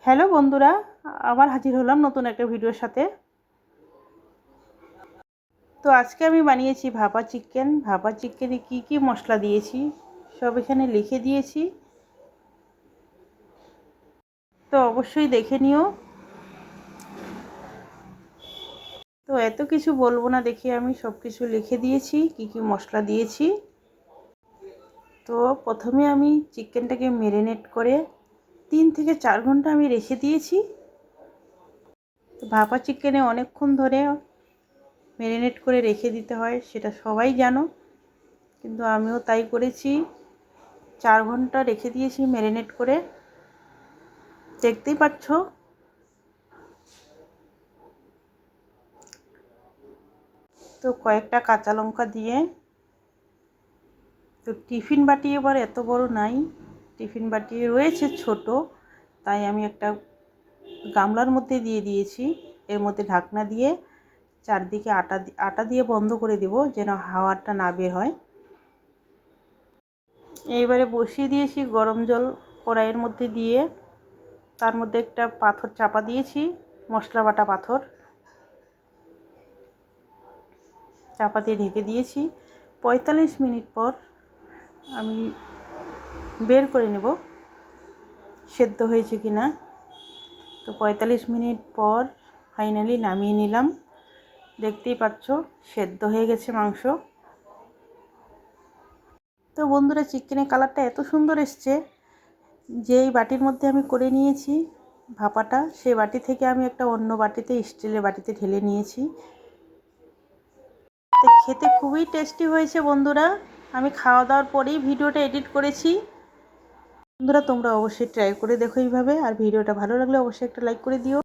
Hello বন্ধুরা, আবার হাজির হলাম নতুন একটা ভিডিওর সাথে। তো আজকে আমি বানিয়েছি ভাপা চিকেন। ভাপা চিকেনে কি কি মশলা দিয়েছি সব এখানে লিখে দিয়েছি, তো অবশ্যই দেখে নিও। তো এত কিছু বলবো না, দেখি আমি সব কিছু লিখে দিয়েছি কি কি মশলা দিয়েছি। তো প্রথমে আমি চিকেনটাকে ম্যারিনেট করে 3 থেকে 4 ঘন্টা আমি রেখে দিয়েছি। তো ভাপা চিকেনে অনেকক্ষণ ধরে ম্যারিনেট করে রেখে দিতে হয়, সেটা সবাই জানো, কিন্তু আমিও তাই করেছি। 4 ঘন্টা রেখে দিয়েছি ম্যারিনেট করে, দেখতেই পাচ্ছ। তো কয়েকটা কাঁচা লঙ্কা দিয়ে, তো টিফিন বাটি এবার এত বড় নাই, টিফিন বাটি রয়েছে ছোট, তাই আমি একটা গামলার মধ্যে দিয়ে দিয়েছি। এর মধ্যে ঢাকনা দিয়ে চারদিকে আটা দিয়ে বন্ধ করে দেব, যেন হাওয়াটা না বের হয়। এইবারে বসিয়ে দিয়েছি গরম জল কড়াইয়ের মধ্যে দিয়ে, তার মধ্যে একটা পাথর চাপা দিয়েছি, মশলা বাটা পাথর চাপা দিয়ে ঢেকে দিয়েছি। 45 মিনিট পর আমি বের করে নেব সেদ্ধ হয়েছে কি না। তো 45 মিনিট পর ফাইনালি নামিয়ে নিলাম। দেখতেই পাচ্ছ সেদ্ধ হয়ে গেছে মাংস। তো বন্ধুরা, চিকেনের কালারটা এত সুন্দর এসছে, যেই বাটির মধ্যে আমি করে নিয়েছি ভাপাটা, সেই বাটি থেকে আমি একটা অন্য বাটিতে, স্টিলের বাটিতে ঢেলে নিয়েছি। তো খেতে খুবই টেস্টি হয়েছে বন্ধুরা। আমি খাওয়া দাওয়ার পরেই ভিডিওটা এডিট করেছি। বন্ধুরা, তোমরা অবশ্যই ট্রাই করে দেখো এইভাবে, আর ভিডিওটা ভালো লাগলে অবশ্যই একটা লাইক করে দিও।